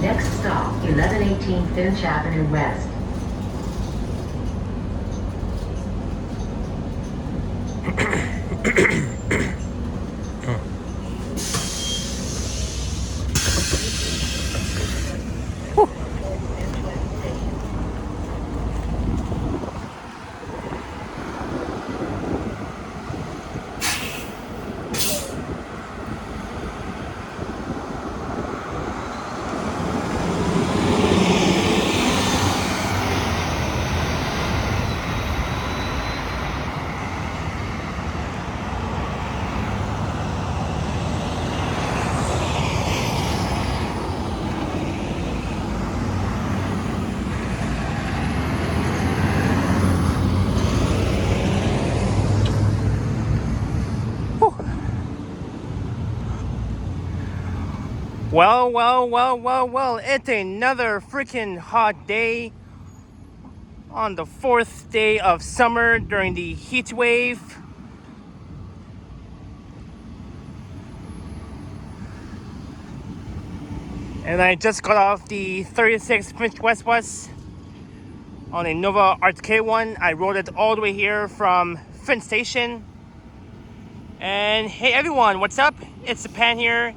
Next stop, 1118 Finch Avenue West. Well, it's another freaking hot day on the 4th day of summer during the heat wave. And I just got off the 36 Finch West bus on a Nova RTK one. I rode it all the way here from Finch Station. And hey everyone, what's up? It's Japan here.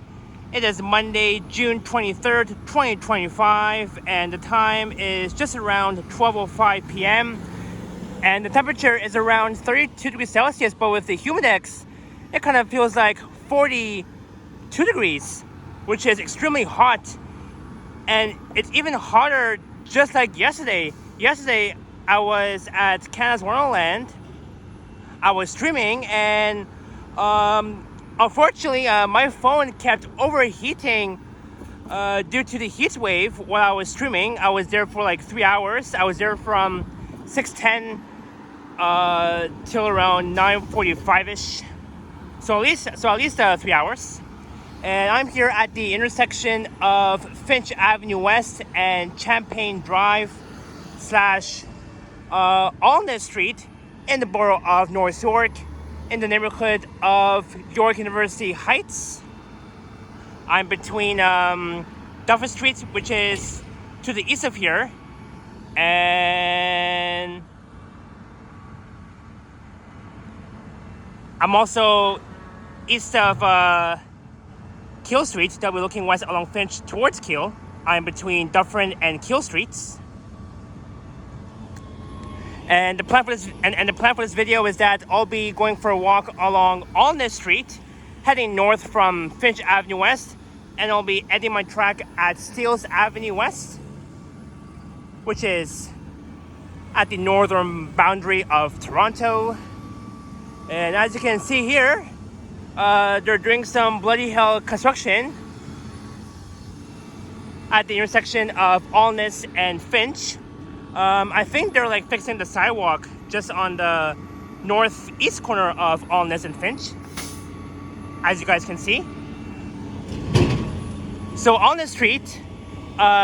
It is Monday, June 23rd, 2025, and the time is just around 12:05 p.m. And the temperature is around 32 degrees Celsius, but with the humidex, it kind of feels like 42 degrees, which is extremely hot. And it's even hotter just like yesterday. Yesterday, I was at Canada's Wonderland. I was streaming, and unfortunately, my phone kept overheating due to the heat wave while I was streaming. I was there for like 3 hours. I was there from 6:10 till around 9:45ish. So at least 3 hours. And I'm here at the intersection of Finch Avenue West and Champagne Drive / Alness Street in the borough of North York, in the neighborhood of York University Heights. I'm between Duffer Street, which is to the east of here, and I'm also east of Keele Street. That we're looking west along Finch towards Keele. I'm between Dufferin and Keele Streets. And the plan for this video is that I'll be going for a walk along Alness Street, heading north from Finch Avenue West, and I'll be ending my track at Steeles Avenue West, which is at the northern boundary of Toronto. And as you can see here, they're doing some bloody hell construction at the intersection of Alness and Finch. I think they're like fixing the sidewalk just on the northeast corner of Alness and Finch, as you guys can see. So Alness Street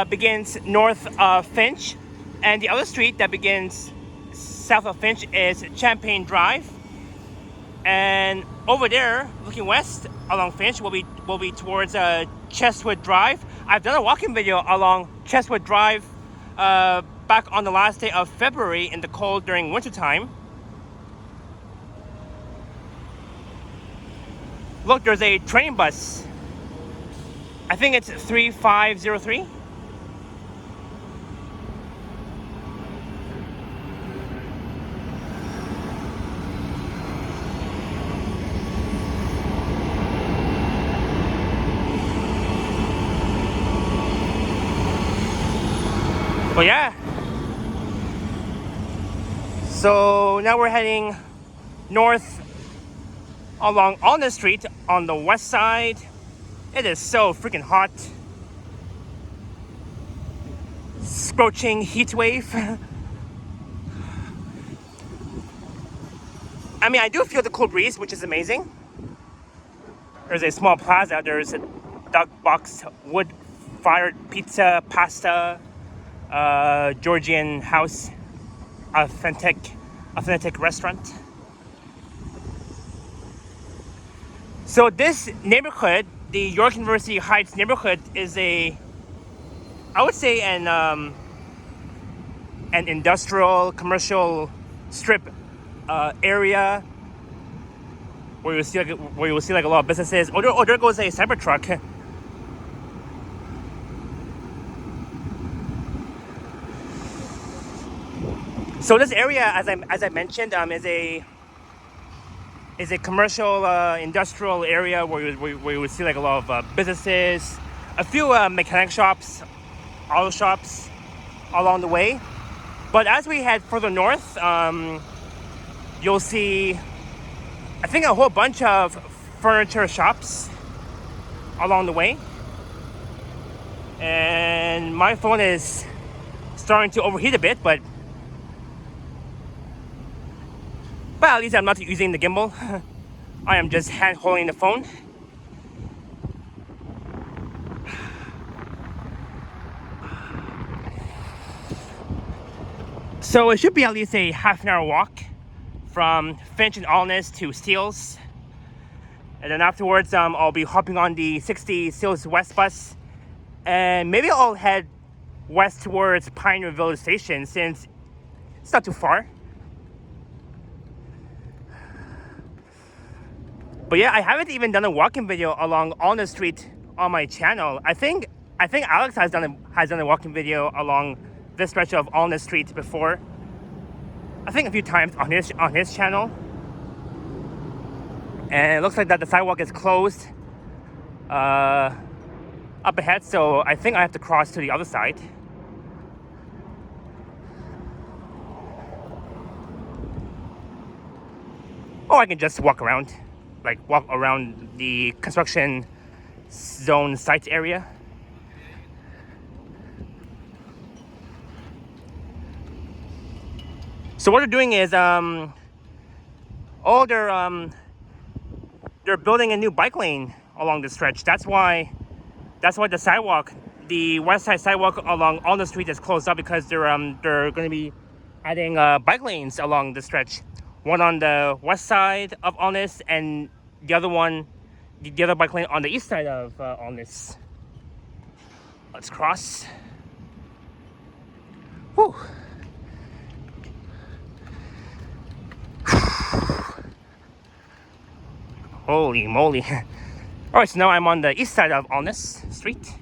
begins north of Finch, and the other street that begins south of Finch is Champagne Drive. And over there, looking west along Finch, will be towards Chestwood Drive. I've done a walking video along Chestwood Drive back on the last day of February in the cold during wintertime. Look, there's a train bus. I think it's 3503. Well, yeah. So now we're heading north along Alness Street on the west side. It is so freaking hot. Scorching heat wave. I mean, I do feel the cool breeze, which is amazing. There's a small plaza. There's a duck box, wood-fired pizza, pasta, Georgian house, authentic restaurant. So this neighborhood, the York University Heights neighborhood, is a I would say an industrial commercial strip area where you will see like a lot of businesses. Oh, there goes a Cybertruck. So this area, as I mentioned, is a commercial industrial area where you would see like a lot of businesses, a few mechanic shops, auto shops along the way. But as we head further north, you'll see, I think, a whole bunch of furniture shops along the way. And my phone is starting to overheat a bit, but at least I'm not using the gimbal. I am just hand holding the phone. So it should be at least a half an hour walk from Finch and Alness to Steeles. And then afterwards, I'll be hopping on the 60 Steeles West bus. And maybe I'll head west towards Pioneer Village Station since it's not too far. But yeah, I haven't even done a walking video along Alness Street on my channel. I think Alex has done a walking video along this stretch of Alness Street before. I think a few times on his channel. And it looks like that the sidewalk is closed up ahead, so I think I have to cross to the other side. Or I can just walk around the construction zone site area. So what they're doing is they're building a new bike lane along the stretch. That's why the sidewalk, the west side sidewalk along Alness Street is closed up, because they're going to be adding bike lanes along the stretch. One on the west side of Alness and the other bike lane on the east side of Alness. Let's cross. Whew. Holy moly. Alright, so now I'm on the east side of Alness Street.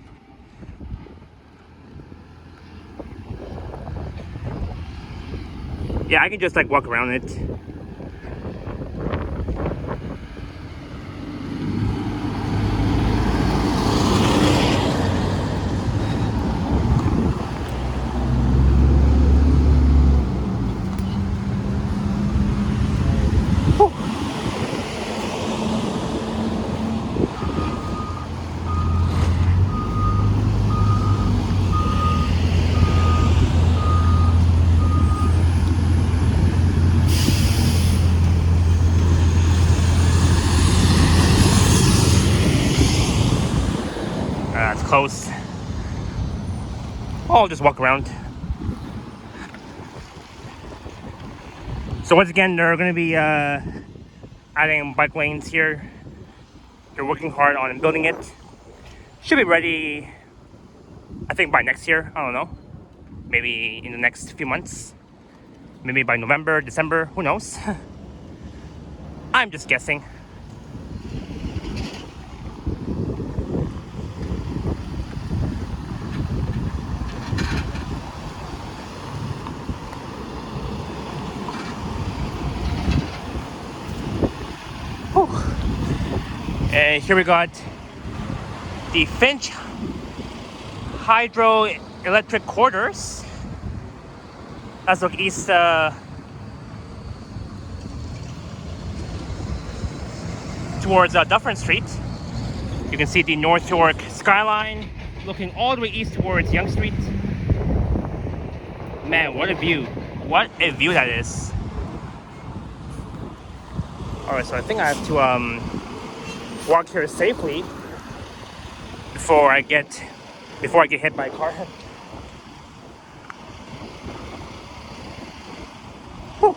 Yeah, I can just like walk around it. It's close. I'll just walk around. So once again, they're going to be adding bike lanes here. They're working hard on building it. Should be ready, I think, by next year. I don't know. Maybe in the next few months. Maybe by November, December. Who knows? I'm just guessing. And here we got the Finch hydroelectric corridors. Let's look east towards Dufferin Street. You can see the North York skyline looking all the way east towards Yonge Street. Man, what a view. What a view that is. Alright, so I think I have to walk here safely before I get hit by a car. Whew.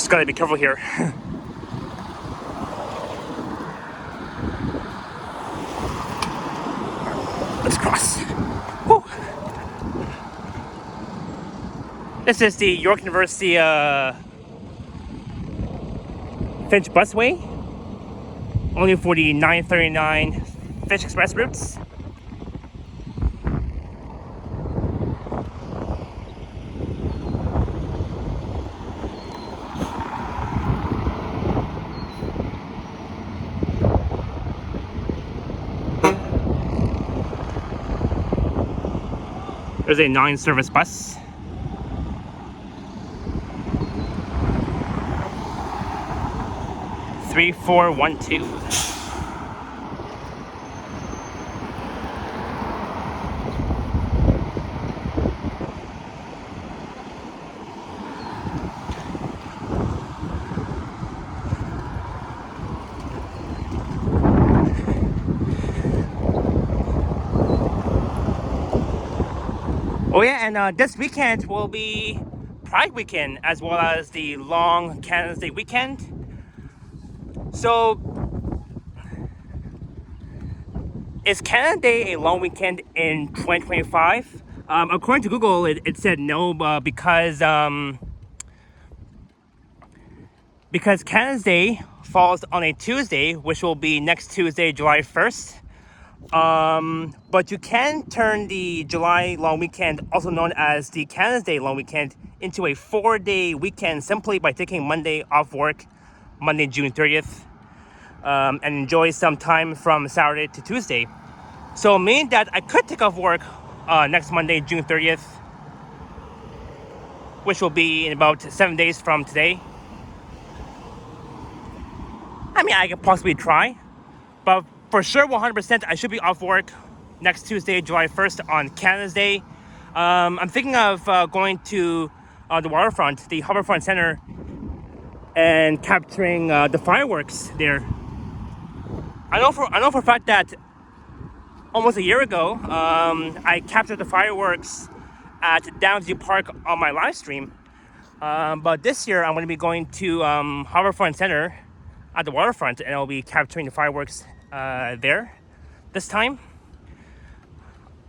Just gotta be careful here. Let's cross. Woo. This is the York University Finch busway, only for the 939 Finch Express routes. There's a 9 service bus. Three, 4, 1, 2. Oh yeah, and this weekend will be Pride weekend as well as the long Canada's Day weekend. So, is Canada Day a long weekend in 2025? According to Google, it said no, because Canada's Day falls on a Tuesday, which will be next Tuesday, July 1st. But you can turn the July long weekend, also known as the Canada's Day long weekend, into a 4-day weekend simply by taking Monday off work, Monday, June 30th, and enjoy some time from Saturday to Tuesday. So meaning that I could take off work next Monday, June 30th, which will be in about 7 days from today. I mean, I could possibly try, but for sure 100% I should be off work next Tuesday, July 1st on Canada's Day. I'm thinking of going to the waterfront, the Harbourfront Centre, and capturing the fireworks there. I know for a fact that almost a year ago, I captured the fireworks at Downsview Park on my live stream. But this year, I'm going to be going to Harbourfront Centre at the waterfront, and I'll be capturing the fireworks there this time.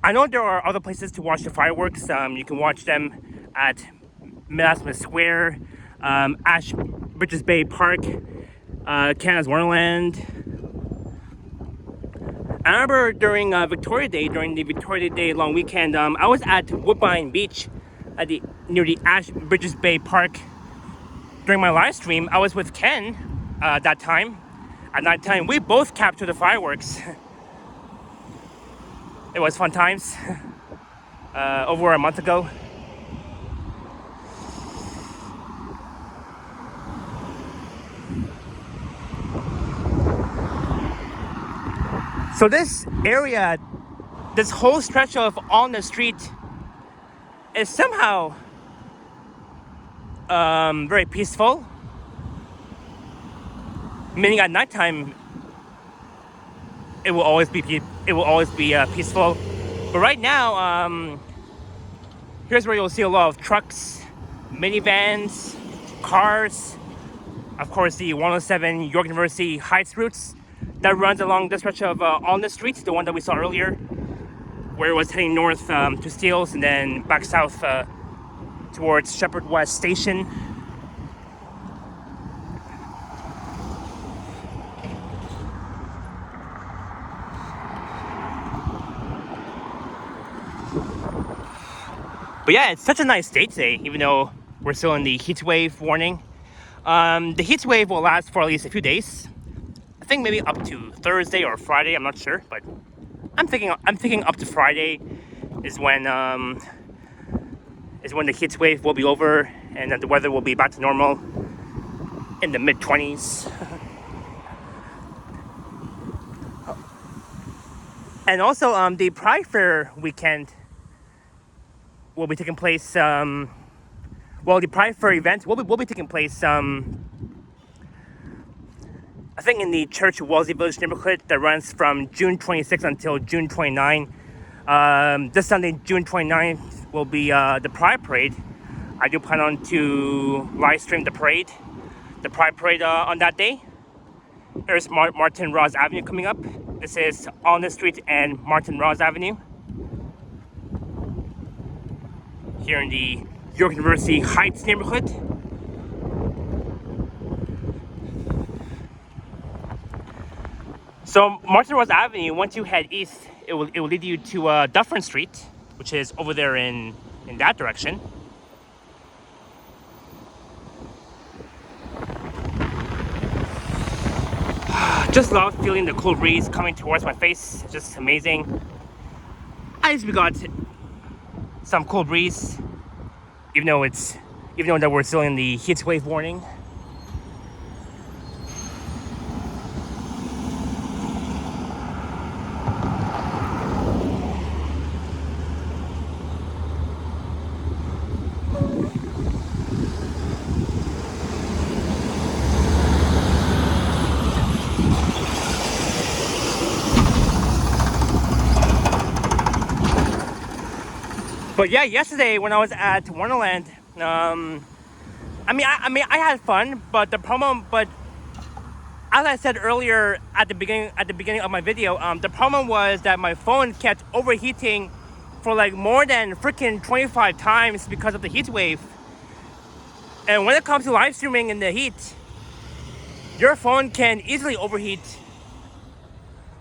I know there are other places to watch the fireworks. You can watch them at Mid Square, Ash Bridges Bay Park, Canada's Wonderland. I remember during Victoria Day, during the Victoria Day long weekend, I was at Woodbine Beach near the Ash Bridges Bay Park. During my live stream, I was with Ken that time. At night time, we both captured the fireworks. It was fun times. Over a month ago. So this area, this whole stretch of Alness Street is somehow very peaceful. Meaning at nighttime, it will always be peaceful. But right now, here's where you'll see a lot of trucks, minivans, cars. Of course, the 107 York University Heights routes that runs along the stretch of Alness Street, the one that we saw earlier, where it was heading north to Steeles and then back south towards Shepherd West Station. But yeah, it's such a nice day today, even though we're still in the heatwave warning. The heatwave will last for at least a few days. I think maybe up to Thursday or Friday. I'm not sure, but I'm thinking up to Friday is when the heatwave will be over and that the weather will be back to normal in the mid-20s. And also, the Pride Fair weekend will be taking place. The Pride Fair event will be taking place. I think in the Church Wellesley Village neighborhood that runs from June 26th until June 29. This Sunday, June 29th, will be the Pride Parade. I do plan on to live stream the parade. the Pride Parade on that day. There's Martin Ross Avenue coming up. This is Alness Street and Martin Ross Avenue. Here in the York University Heights neighborhood. So Martin Ross Avenue, once you head east, it will lead you to Dufferin Street, which is over there in that direction. Just love feeling the cool breeze coming towards my face. Just amazing. At least we got some cool breeze, even though that we're still in the heat wave warning. But yeah, yesterday when I was at Wonderland, I had fun, but as I said earlier at the beginning of my video, the problem was that my phone kept overheating for like more than freaking 25 times because of the heat wave. And when it comes to live streaming in the heat, your phone can easily overheat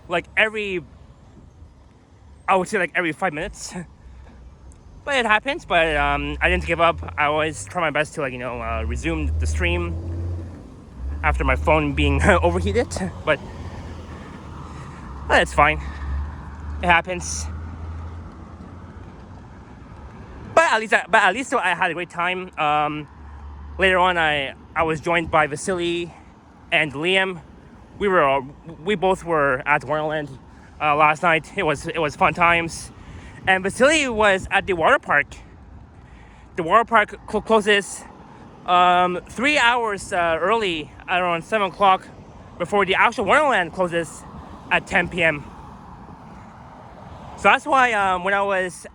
like every 5 minutes. But it happens. But I didn't give up. I always try my best to resume the stream after my phone being overheated. But it's fine. It happens. But at least I had a great time. Later on, I was joined by Vasily and Liam. We both were at Wonderland last night. It was fun times. And Vasily was at the water park. The water park closes 3 hours early, around 7 o'clock, before the actual Wonderland closes at 10 p.m. So that's why when I was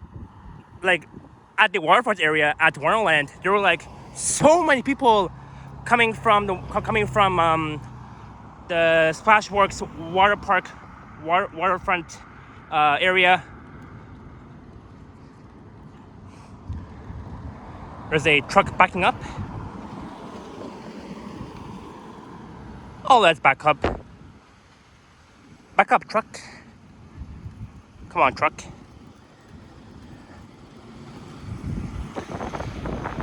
at the waterfront area at Wonderland, there were so many people coming from the Splashworks water park waterfront area. There's a truck backing up. Oh, let's back up. Back up, truck. Come on, truck.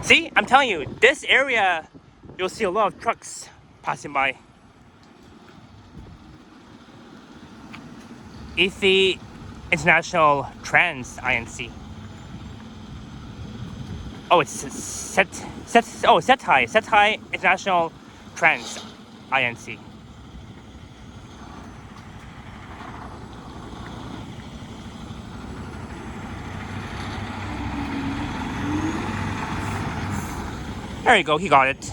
See, I'm telling you, this area, you'll see a lot of trucks passing by. ETH International Trans INC. Oh, it's Setai International Trans INC. There you go, he got it.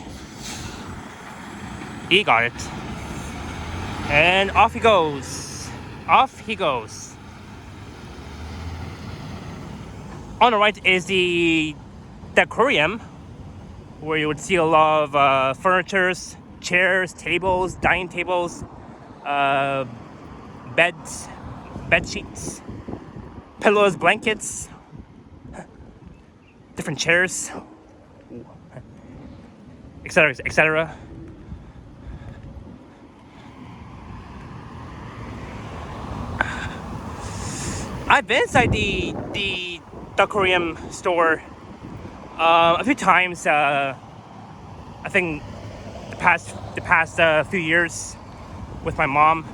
He got it. And off he goes. Off he goes. On the right is the Decorium, where you would see a lot of furnitures, chairs, tables, dining tables, beds, bed sheets, pillows, blankets, different chairs, etc., etc. I've been inside the Decorium store a few times. I think the past few years with my mom.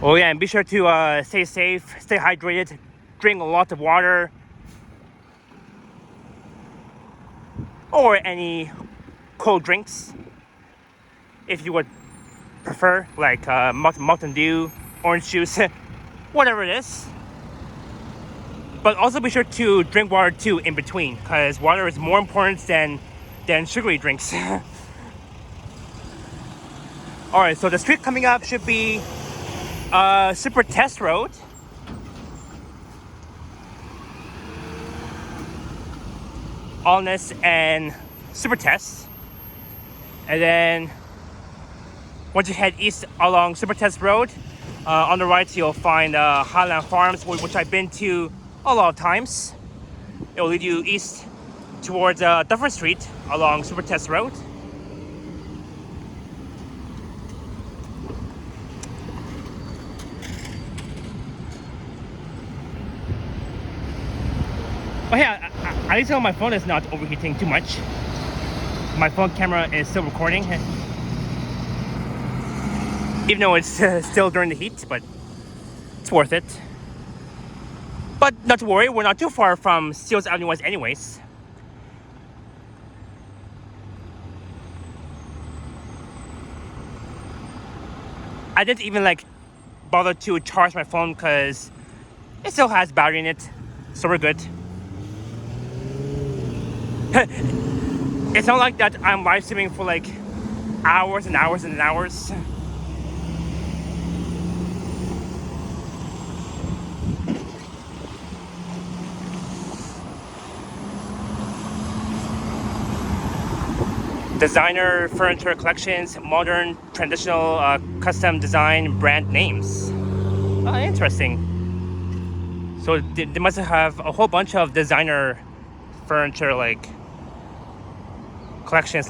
Oh yeah, and be sure to stay safe, stay hydrated, drink a lot of water, or any cold drinks if you would prefer, like Mountain Dew, orange juice, whatever it is. But also be sure to drink water too in between, because water is more important than sugary drinks. Alright, so the street coming up should be Super Test Road. Alness and Super Test. And then once you head east along Super Test Road, on the right you'll find Highland Farms, which I've been to a lot of times. It will lead you east towards Dufferin Street along Super Test Road. But yeah, at least my phone is not overheating too much. My phone camera is still recording, even though it's still during the heat, but it's worth it. But not to worry, we're not too far from Finch Avenue West anyways. I didn't even bother to charge my phone because it still has battery in it, so we're good. It's not like that I'm live streaming for hours and hours and hours. Designer furniture collections, modern, traditional, custom design brand names. Interesting. So they must have a whole bunch of designer furniture collections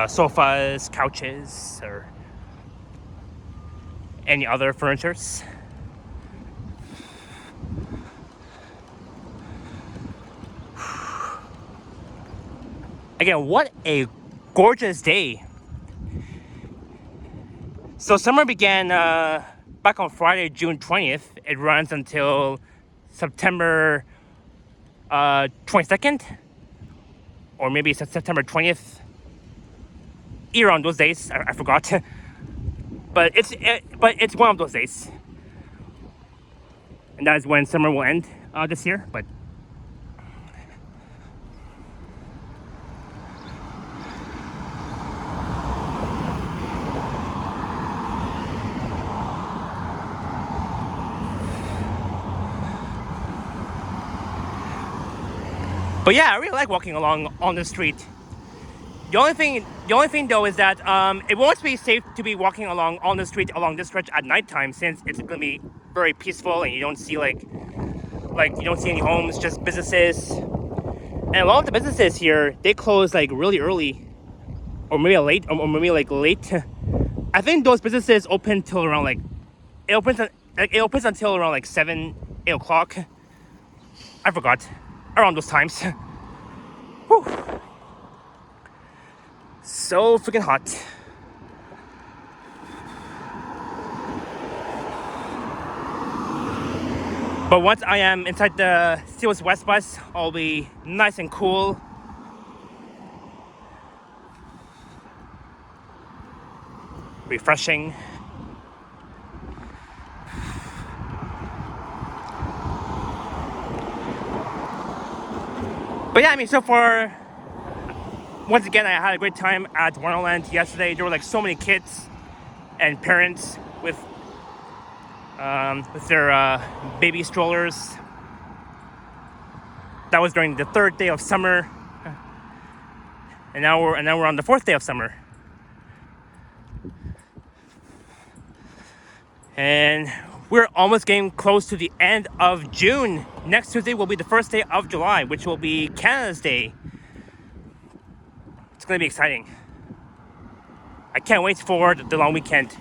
sofas, couches, or any other furnitures. Again, what a gorgeous day. So summer began back on Friday, June 20th. It runs until September 22nd, or maybe September 20th. Either on those days, I forgot. But it's one of those days, and that is when summer will end this year. But yeah, I really like walking along on the street. The only thing though is that it won't be safe to be walking along on the street along this stretch at nighttime, since it's gonna be very peaceful and you don't see you don't see any homes, just businesses. And a lot of the businesses here, they close really early, or maybe late, or maybe late. I think those businesses open till around it opens until around 7, 8 o'clock. I forgot. Around those times. Whew. So freaking hot. But once I am inside the Finch West bus, I'll be nice and cool. Refreshing. But yeah, I mean, so far, once again, I had a great time at Wonderland yesterday. There were so many kids and parents with their baby strollers. That was during the 3rd day of summer, and now we're on the 4th day of summer. And we're almost getting close to the end of June. Next Tuesday will be the 1st day of July, which will be Canada's Day. It's going to be exciting. I can't wait for the long weekend.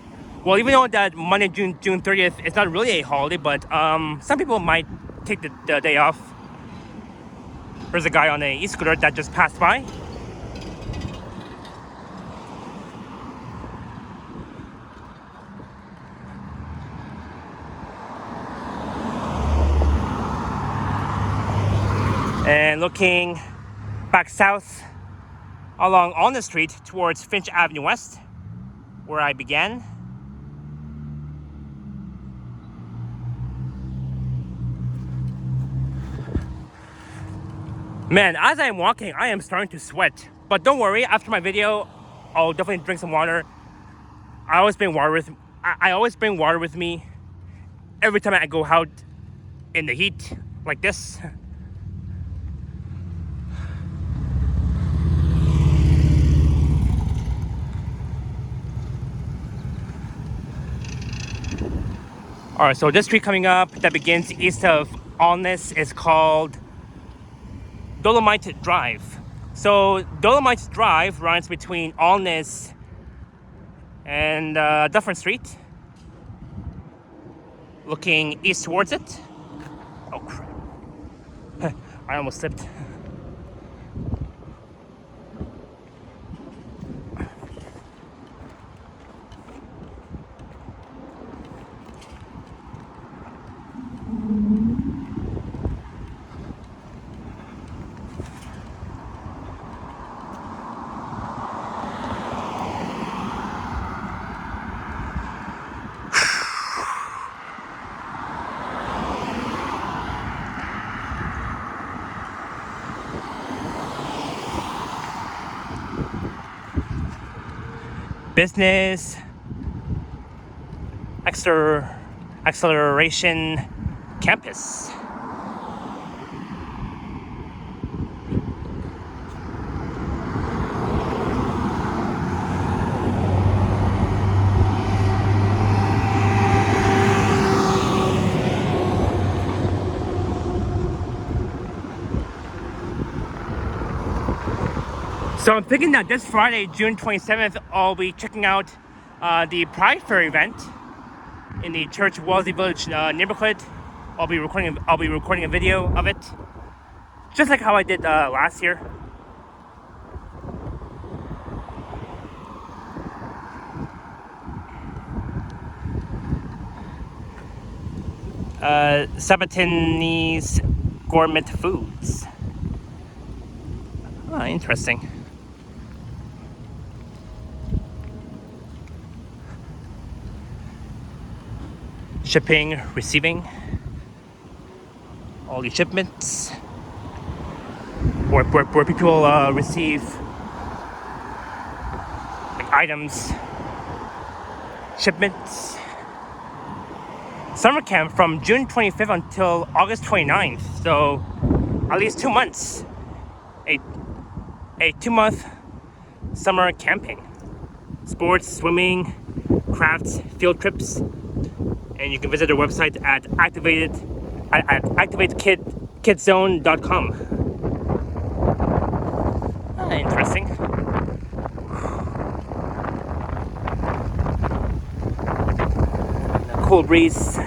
Well, even though that Monday, June 30th is not really a holiday, but some people might take the day off. There's a guy on a e-scooter that just passed by. And looking back south along Alness Street towards Finch Avenue West, where I began. Man, as I'm walking, I am starting to sweat. But don't worry, after my video, I'll definitely drink some water. I always bring water with. I always bring water with me every time I go out in the heat like this. All right, so this street coming up that begins east of Alness is called Dolomite Drive. So Dolomite Drive runs between Alness and Dufferin Street, looking east towards it. Oh crap! I almost slipped. Business acceleration campus. So I'm thinking that this Friday, June 27th, I'll be checking out the Pride Fair event in the Church Wellesley Village neighborhood. I'll be recording a video of it, just like how I did last year. Sabatinese Gourmet Foods. Ah, interesting. Shipping, receiving, all these shipments, where people receive like items, shipments. Summer camp from June 25th until August 29th, so at least 2 months. A 2-month summer camping. Sports, swimming, crafts, field trips. And you can visit their website at activatekidzone.com. Interesting. A cool breeze.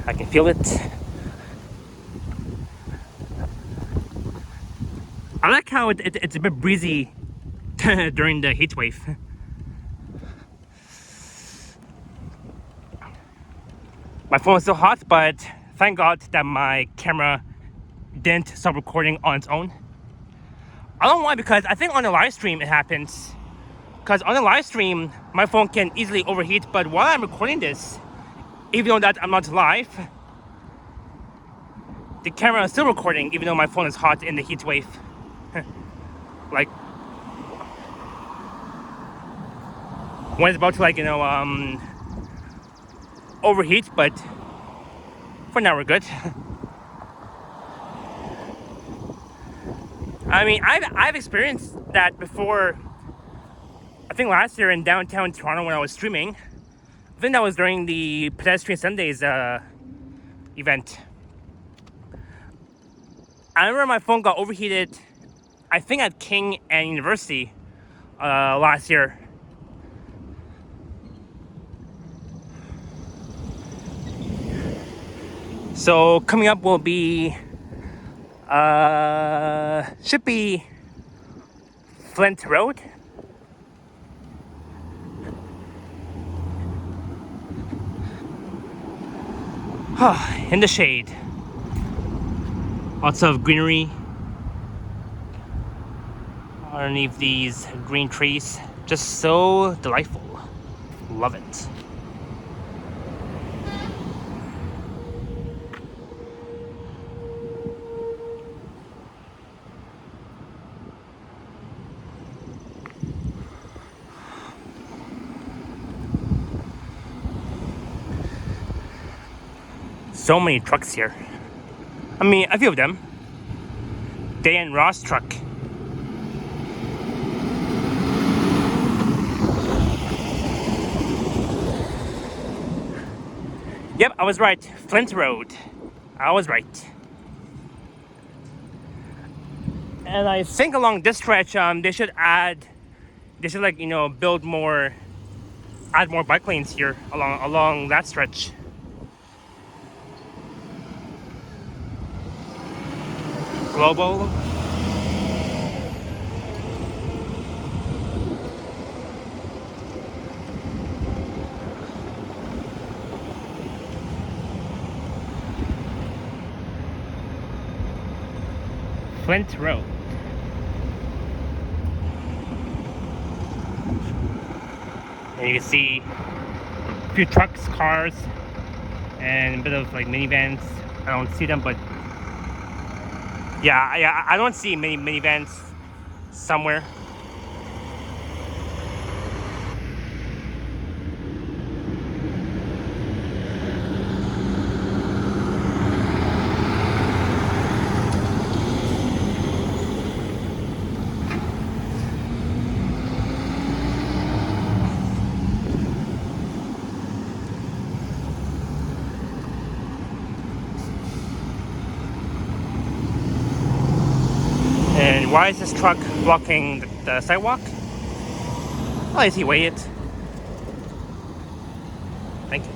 I can feel it. I like how it's a bit breezy during the heat wave. My phone is still hot, but thank God that my camera didn't stop recording on its own. I don't know why, because I think on the live stream it happens. Because on the live stream, my phone can easily overheat, but while I'm recording this, even though that I'm not live, the camera is still recording, even though my phone is hot in the heat wave. Like, when it's about to overheat, but for now we're good. I mean, I've experienced that before. I think last year in downtown Toronto when I was streaming. I think that was during the Pedestrian Sundays event. I remember my phone got overheated, I think at King and University last year. So coming up will be should be Flint Road. In the shade. Lots of greenery underneath these green trees. Just so delightful. Love it. So many trucks here. I mean, a few of them. Day and Ross truck. Yep, I was right. Flint Road. I was right. And I think along this stretch, they should like, build more, add more bike lanes here along that stretch. Global. Flint Road. And you can see a few trucks, cars, and a bit of like minivans. I don't see them, but yeah, I don't see many minivans somewhere. And why is this truck blocking the sidewalk? Well, is he wait it? Thank you.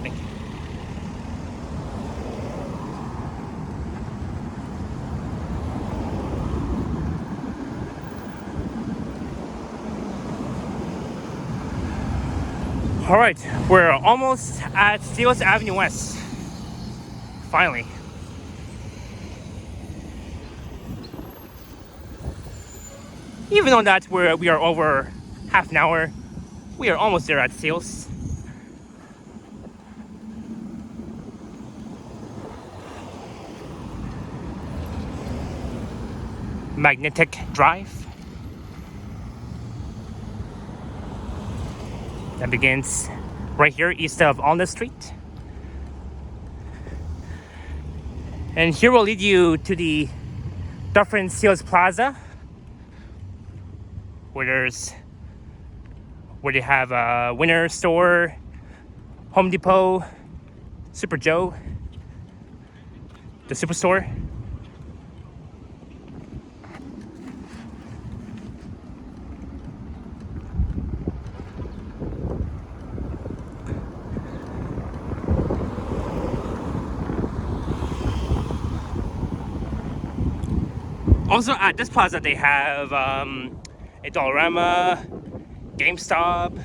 All right, we're almost at Alness Avenue West. Finally. Even though that we are over half an hour, we are almost there at Seals. Magnetic Drive. That begins right here east of Alness Street. And here will lead you to the Dufferin Seals Plaza, where they have a Winter Store, Home Depot, Super Joe, the Superstore. Also at this plaza they have a Dollarama, GameStop,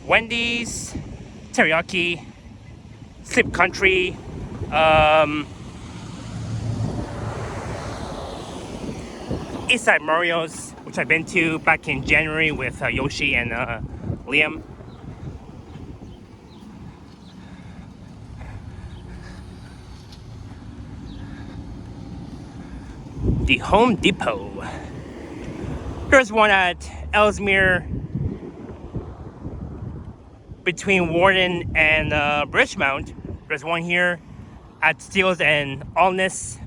Wendy's, Teriyaki, Slip Country, Eastside Mario's, which I've been to back in January with Yoshi and Liam. The Home Depot. There's one at Ellesmere between Warden and Bridgemount. There's one here at Steeles and Alness,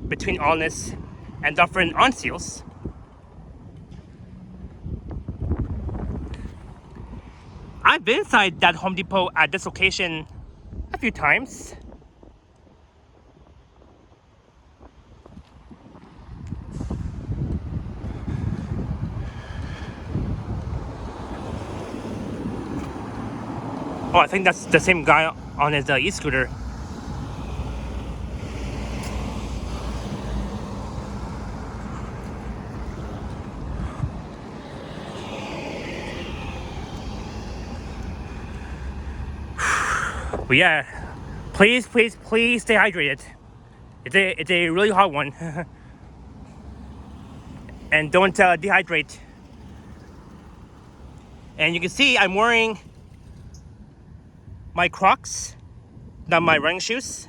between Alness and Dufferin on Steeles. I've been inside that Home Depot at this location a few times. Oh, I think that's the same guy on his e-scooter. But yeah, please stay hydrated. It's a really hot one. And don't dehydrate. And you can see I'm wearing my Crocs, not my running shoes,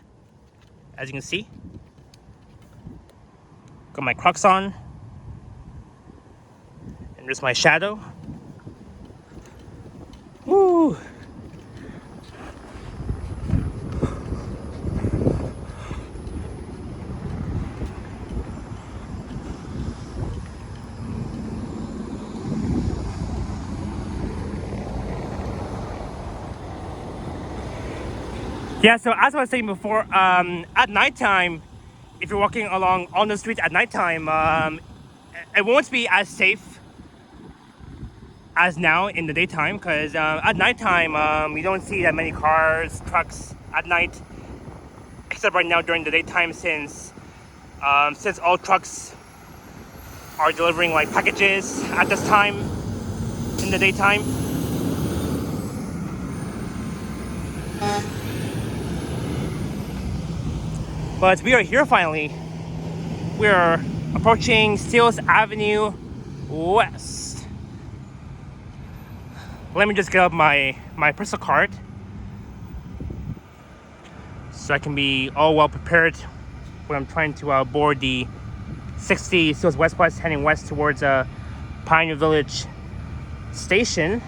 as you can see. Got my Crocs on. And there's my shadow. Woo! Yeah, so as I was saying before, at nighttime, if you're walking along on the street at nighttime, it won't be as safe as now in the daytime, because at nighttime, we don't see that many cars, trucks at night, except right now during the daytime, since all trucks are delivering like packages at this time in the daytime. But we are here finally. We are approaching Steeles Avenue West. Let me just get up my personal card so I can be all well prepared when I'm trying to board the 60 Steeles West bus heading west towards Pioneer Village Station.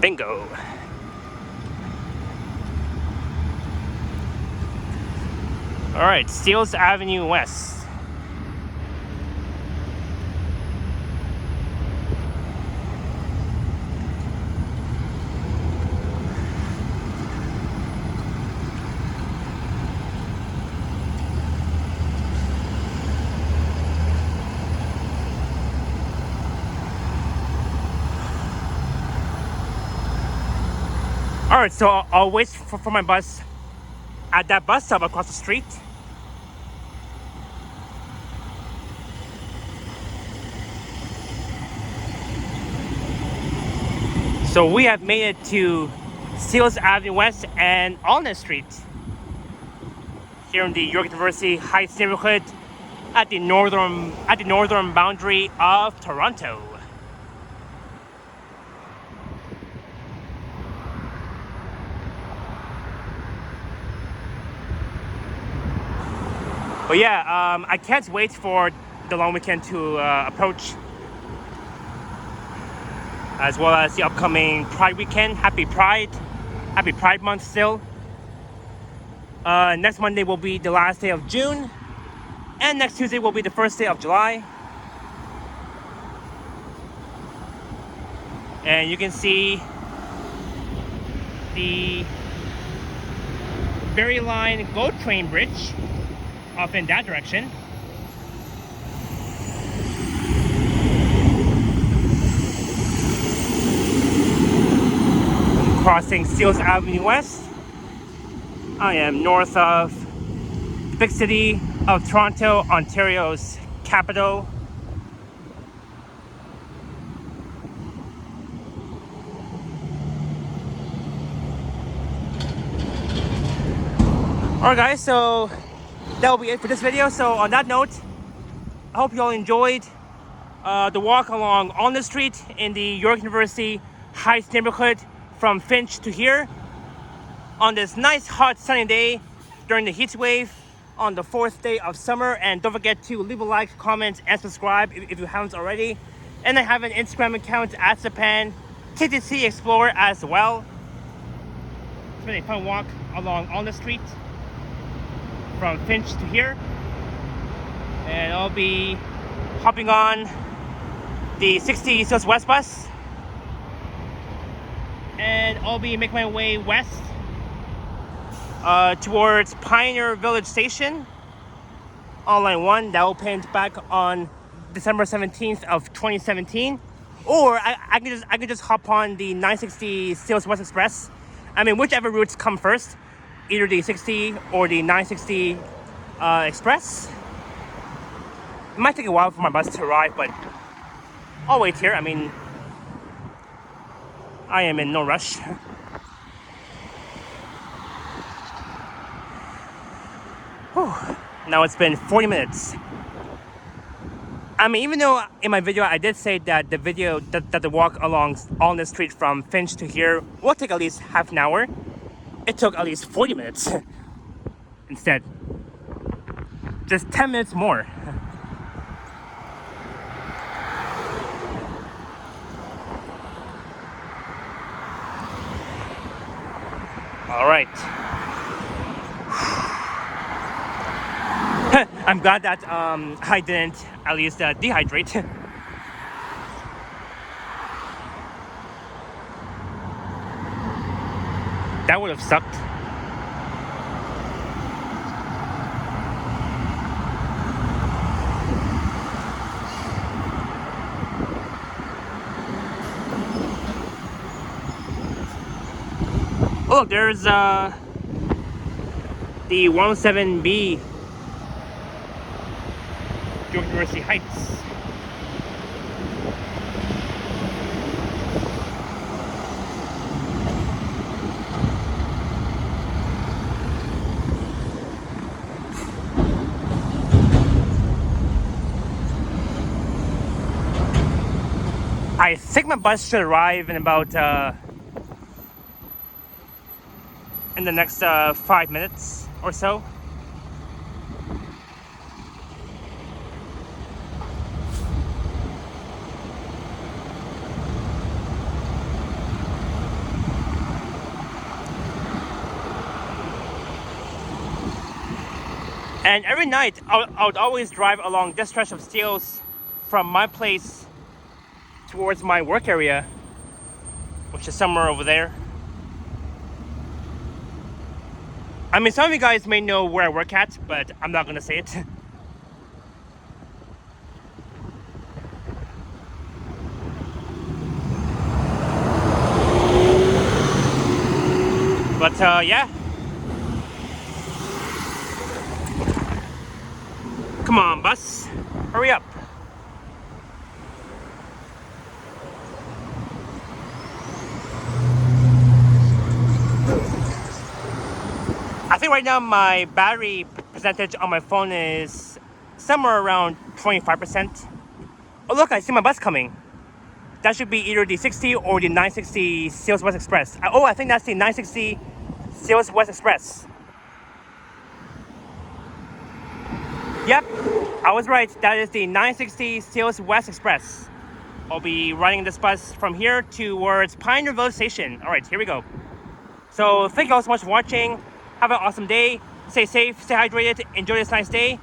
Bingo. All right, Steeles Avenue West. All right, so I'll wait for my bus at that bus stop across the street. So we have made it to Steeles Avenue West and Alness Street here in the York University Heights neighborhood at the northern boundary of Toronto. But yeah, I can't wait for the long weekend to approach, as well as the upcoming Pride weekend. Happy Pride Month still. Next Monday will be the last day of June, and next Tuesday will be the first day of July. And you can see the Berry Line GO train bridge off in that direction. Crossing Steeles Avenue West. I am north of the big city of Toronto, Ontario's capital. Alright guys, so that will be it for this video. So on that note, I hope you all enjoyed the walk along Alness Street in the York University Heights neighborhood from Finch to here on this nice hot sunny day during the heat wave on the 4th day of summer. And don't forget to leave a like, comment, and subscribe if you haven't already. And I have an Instagram account at Japan TTC Explorer as well. It's been a fun walk along Alness Street from Finch to here, and I'll be hopping on the 60 Steeles West bus, and I'll be making my way west towards Pioneer Village Station on line 1 that opened back on December 17th of 2017. Or I can just hop on the 960 Steeles West Express. I mean, whichever routes come first, either the 60 or the 960 Express. It might take a while for my bus to arrive, but I'll wait here. I mean, I am in no rush. Whew. Now it's been 40 minutes. I mean, even though in my video I did say that the walk along Alness Street from Finch to here will take at least half an hour, it took at least 40 minutes instead. Just 10 minutes more. All right. I'm glad that I didn't at least dehydrate. That would have sucked. Oh, look, there's the 107B York University Heights. I think my bus should arrive in about in the next 5 minutes or so. And every night I would always drive along this stretch of steels from my place towards my work area, which is somewhere over there. I mean, some of you guys may know where I work at, but I'm not gonna say it. But yeah. Come on, bus. Hurry up. I think right now my battery percentage on my phone is somewhere around 25%. Oh look, I see my bus coming. That should be either the 60 or the 960 Sales West Express. Oh, I think that's the 960 Sales West Express. Yep, I was right. That is the 960 Sales West Express. I'll be riding this bus from here towards Pioneer Village Station. All right, here we go. So thank you all so much for watching. Have an awesome day. Stay safe, stay hydrated, enjoy this nice day.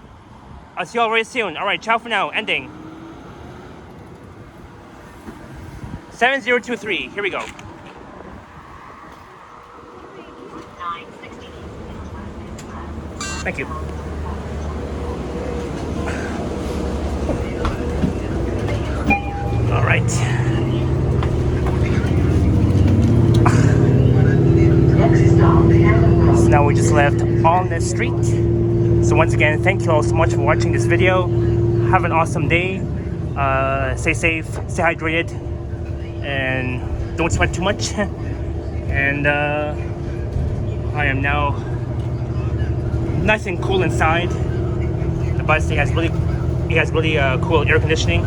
I'll see you all very soon. All right, ciao for now. Ending. 7023. Here we go. Thank you. All right. So now we just left Alness Street. So once again, thank you all so much for watching this video. Have an awesome day. Stay safe, stay hydrated, and don't sweat too much. And I am now nice and cool inside. The bus has really cool air conditioning.